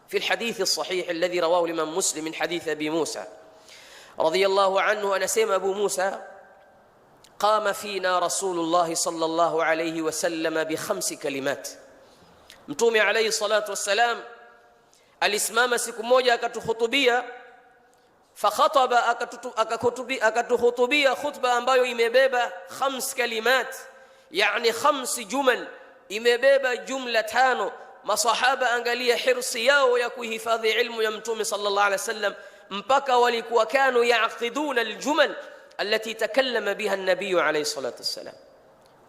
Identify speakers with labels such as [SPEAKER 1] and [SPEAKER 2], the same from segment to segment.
[SPEAKER 1] في الحديث الصحيح الذي رواه الإمام مسلم من حديث أبي موسى رضي الله عنه أن سمع أبو موسى قام فينا رسول الله صلى الله عليه وسلم ب5 كلمات. Mtume alayhi salatu wassalam alisimama siku moja akatuhutubia, fakhataba akatuhutubia khutba ambayo imebeba 5 kalimat, yani 5 jumal, imebeba jumla 5. Masahaba angalia hirsi yao ya kuhifadhi ilmu ya Mtume sallallahu alayhi wasallam, mpaka walikuwa kanu yaqiduna aljumal التي تكلم بها النبي عليه الصلاة والسلام.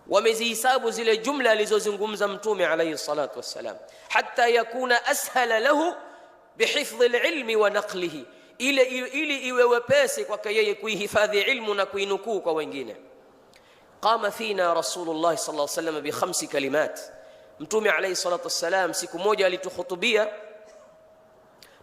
[SPEAKER 1] ومزيساب زي الجملة لزوزنقمز متومي عليه الصلاة والسلام حتى يكون أسهل له بحفظ العلم ونقله إلي وباسك وكي يكويه فاذي علمنا كوي نكوك وينجينا. قام فينا رسول الله صلى الله عليه وسلم ب5 كلمات. متومي عليه الصلاة والسلام siku moja litukhutubia,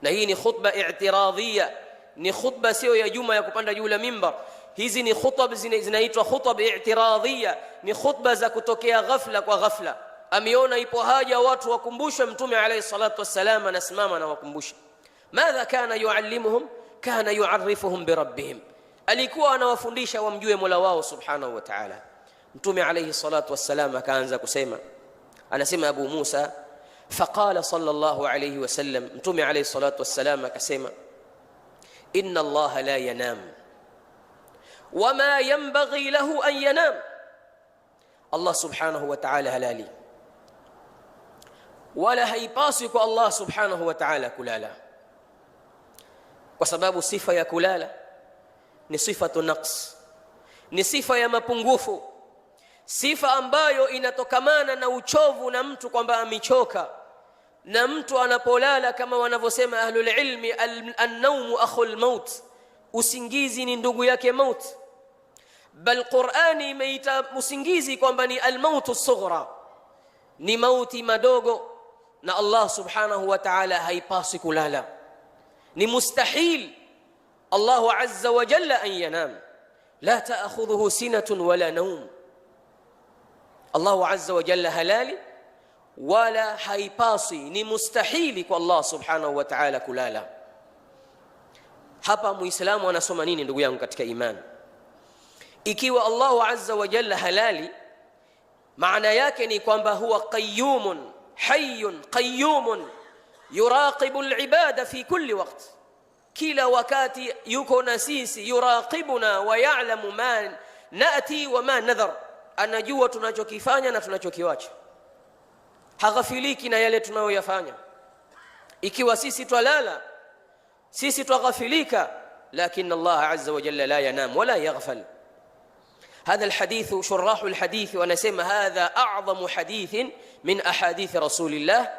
[SPEAKER 1] na hii ni khutba i'tiradhia, ni khutba sio ya juma ya kupanda juu la mimbar. Hizi ni khutab zinaitwa khutab i'tiradhia, ni khutba za kutokea ghafla kwa ghafla. Ameona ipo haja watu wakumbushwe, Mtume alayhi salatu wassalam anasimama na wakumbusha. Madha kana yuallimuhum? Kana yu'arrifuhum bi rabbihim, alikuwa anawafundisha wamjue Mola wao subhanahu wa ta'ala. Mtume alayhi salatu wassalam akaanza kusema, anasema Abu Musa, faqala sallallahu alayhi wasallam, Mtume alayhi salatu wassalam akasema, inna Allah la yanam wama yanbaghi lahu an yanam. Allah subhanahu wa ta'ala halali, wala haipaswi kwa Allah subhanahu wa ta'ala kulala, kwa sababu sifa ya kulala ni sifatu naqs, ni sifa ya mapungufu, sifa ambayo inatokamana na uchovu na mtu kwamba amechoka. Na mtu anapolala kama wanavyosema ahlul ilmi, an-nawmu akhul maut, usingizi ni ndugu yake maut. Bal Qur'ani imeita usingizi kwamba ni al-maut as-sughra, ni mauti madogo, na Allah subhanahu wa ta'ala haipasi kulala, ni mustahil Allahu azza wa jalla an yanam, la ta'khudhuhu sinatun wala nawm. Allahu azza wa jalla halali wala haipasi, ni mustahili kwa Allah subhanahu wa ta'ala kulala. Hapa muislamu anasoma nini ndugu yangu katika imani? Ikiwa Allahu azza wa jalla halali, maana yake ni kwamba huwa qayyumun hayyun qayyumun yuraqibu al-ibada fi kulli waqt, kila wakati yuko na sisi, yuraqibuna wa ya'lamu ma nati wa ma nadhar, anajua tunachokifanya na tunachokiacha, haghafiliki na yale tunayoyafanya. Ikiwa sisi twalala, sisi twaghafilika, lakini Allah azza wa jalla la yanam wala yaghfal. هذا الحديث شراح الحديث ونسمى هذا أعظم حديث من أحاديث رسول الله،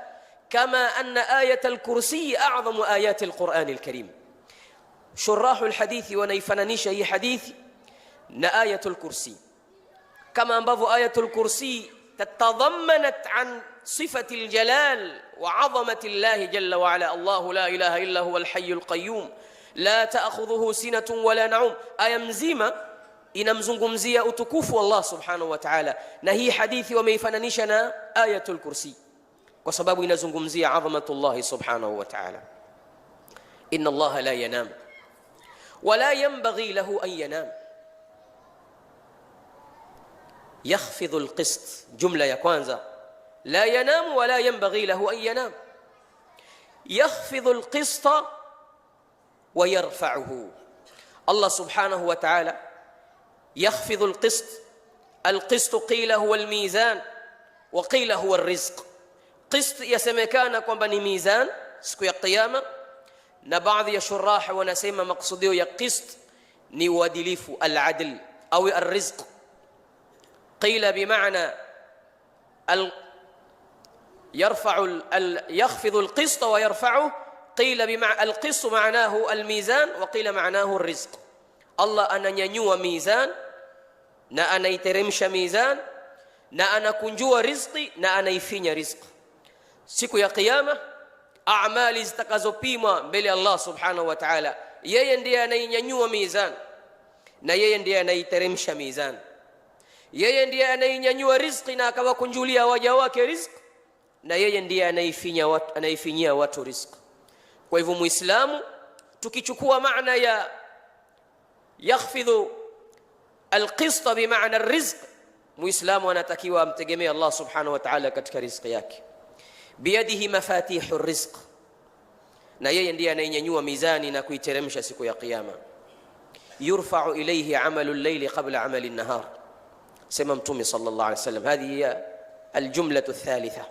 [SPEAKER 1] كما أن آية الكرسي أعظم آيات القرآن الكريم. شراح الحديث ونيفنانيش هي حديث آية الكرسي، كما أنبض آية الكرسي تتضمنت عن صفة الجلال وعظمة الله جل وعلا. الله لا إله إلا هو الحي القيوم لا تأخذه سنة ولا نوم. آية مزيمة inamzungumzia utukufu Allah subhanahu wa ta'ala, na hii hadithi wameifananisha na ayatul kursi kwa sababu inazungumzia adhamatullah subhanahu wa ta'ala. Inna Allah la yanam wala yanbaghi lahu an yanam. Yakhfidhu alqist, jumla ya kwanza, la yanam wala yanbaghi lahu an yanam. Yakhfidhu alqista wa yarfa'uhu. Allah subhanahu wa ta'ala يخفض القسط. القسط قيل هو الميزان وقيل هو الرزق. قسط يسمكانا kwamba ni mizan siku ya kiyama, na baadhi ya shuraha wanasema maksudio ya qist ni uadilifu, al-adl au ar-rizq. قيل بمعنى يخفض القسط ويرفعه، قيل بمعنى القسط معناه الميزان وقيل معناه الرزق. Allah ananyanyua mizan na anaiteremsha mizan na anakunjua riziki na anaifinya riziki. Siku ya kiyama amali zitakazopimwa mbele Allah subhanahu wa ta'ala, yeye ndiye anainyanyua mizan na yeye ndiye anaiteremsha mizan. Yeye ndiye anainyanyua riziki na akawakunjulia waja wake riziki, na yeye ndiye anaifinyia watu riziki. Kwa hivyo muislamu, tukichukua maana ya yakhfidhu alqista bimaana arrizq, muislamu anatakiwa amtegemee Allah subhanahu wa ta'ala katika riziki yake. Biyadihi mafatihu rizq, na yeye ndiye anayenyanyua mizani na kuiteremsha siku ya kiyama. Yurfa'u ilayhi amalu al-layli qabla amali an-nahar, sema Mtume sallallahu alayhi wasallam. Hadhihi hiya al-jumlatu ath-thalitha.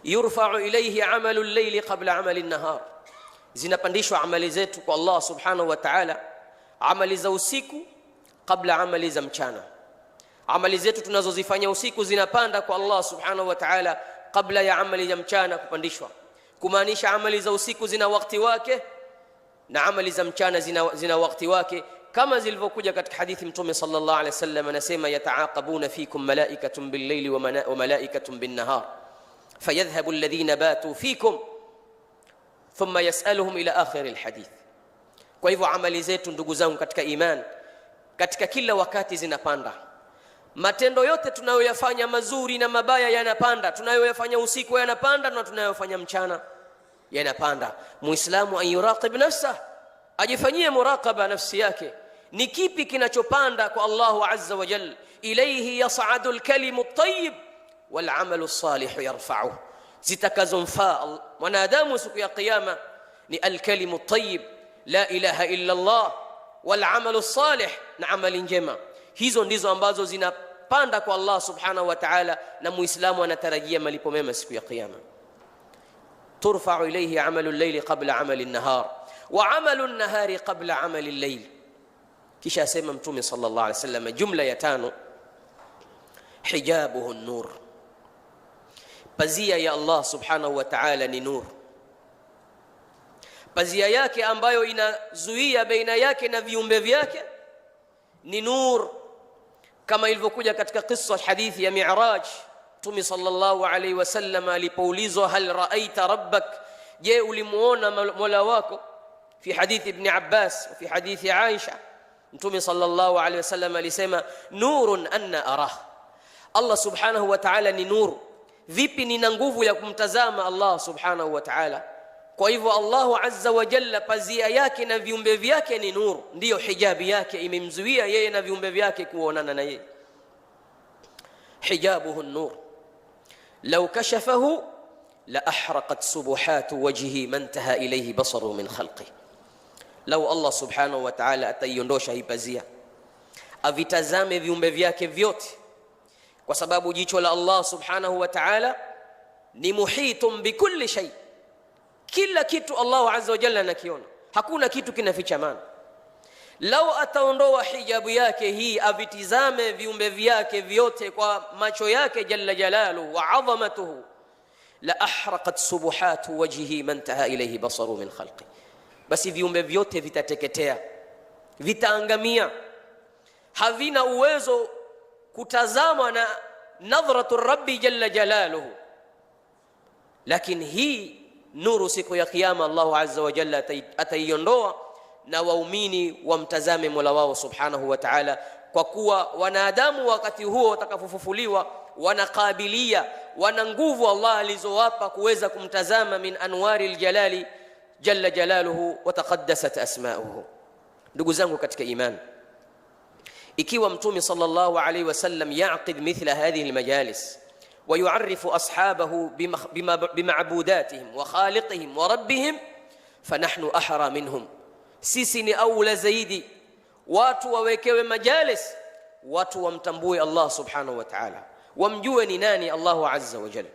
[SPEAKER 1] Yurfa'u ilayhi amalu al-layli qabla amali an-nahar, zinapandishwa amali zetu kwa Allah subhanahu wa ta'ala, amali za usiku kabla amali za mchana. Amali zetu tunazozifanya usiku zinapanda kwa Allah subhanahu wa ta'ala kabla ya amali ya mchana kupandishwa, kumaanisha amali za usiku zina wakati wake na amali za mchana zina wakati wake, kama zilivyokuja katika hadithi Mtume sallallahu alaihi wasallam anasema, yataaqabuna fikum malaikatun bil-layli wa malaikatun bin-nahar fayadhhabu alladhina batu fikum thumma yas'aluhum ila akhir al-hadith. Kwa hivyo amali zetu, ndugu zangu katika iman, katika kila wakati zinapanda. Matendo yote tunayoyafanya mazuri na mabaya yanapanda, tunayoyafanya usiku yanapanda na tunayofanya mchana yanapanda. Muislamu an yuraqib nafsa, ajifanyie muraqaba nafsi yake. Ni kipi kinachopanda kwa Allahu azza wa jalla? Ilayhi yas'adu al-kalimu at-tayyib wal 'amalu as-salih yarfa'uhu, zitakazomfaa mwanadamu siku ya kiyama ni al-kalimu at-tayyib, la ilaha illa Allah, wal 'amalu as-salih, na amali njema. Hizo ndizo ambazo zinapanda kwa Allah subhanahu wa ta'ala, na muislamu anatarajia malipo mema siku ya kiyama. Turfa'u ilayhi 'amalu al-layli qabla 'amali an-nahar wa 'amalu an-nahari qabla 'amali al-layl. Kisha asema Mtume sallallahu alayhi wasallam, jumla ya 5, hijabuhu an-nur, pazia ya Allah subhanahu wa ta'ala ni nur. Pazia yake ambayo inazuia baina yake na viumbe vyake ni nur, kama ilivyokuja katika kisa hadithi ya Mi'raj. Mtume sallallahu alayhi wasallam alipoulizwa, hal ra'aita rabbak, je ulimuona mola wako? Fi hadithi ibn Abbas wa fi hadithi Aisha, Mtume sallallahu alayhi wasallam alisema, nurun anna arah, Allah subhanahu wa ta'ala ni nur. Vipi nina nguvu ya kumtazama Allah subhanahu wa ta'ala? Kwa hivyo Allahu azza wa jalla, pazia yake na viumbe vyake ni nur, ndiyo hijabi yake, imemzuia yeye na viumbe vyake kuonana na yeye. Hijabuhu an-nur law kashafahu la ahraqat subuhatu wajhi man taha ilayhi basaru min khalqihi. Law Allah subhanahu wa ta'ala ataiondosha hii pazia, avitazame viumbe vyake vyote, kwa sababu jicho la Allah subhanahu wa ta'ala ni muhitun bikulli shay, kila kitu Allah azza wa jalla anakiona, hakuna kitu kinafichamana. Lau ataondoa hijabu yake hii, avitizame viumbe vyake vyote kwa macho yake jalla jalaluhu wa azamatuhu, la ahraqat subuhatu wajhi man taha ilayhi basaru min khalqi, basi viumbe vyote vitateketea, vitaangamia, havina uwezo kutazama na nadhratu rabbi jalla jalaluhu. Lakini hii nuru siku ya kiyama Allahu azza wa jalla ataiondoa, na waumini wamtazame mola wao subhanahu wa ta'ala, kwa kuwa wanadamu wakati huo watakapofufuliwa wanakabilia, wana nguvu Allah alizowapa kuweza kumtazama, min anwari aljalali jalla jalaluhu wa taqaddasat asma'uhu. Ndugu zangu katika imani, ikiwa Mtume sallallahu alayhi wasallam yaqid mithla hadhihi almajalis ويعرف أصحابه بمعبوداتهم وخالقهم وربهم، فنحن أحرى منهم. Sisi ni aula zaidi watu wawekewe majalis, watu wamtambue Allah subhanahu wa ta'ala, wamjue ni nani Allahu azza wa jalla.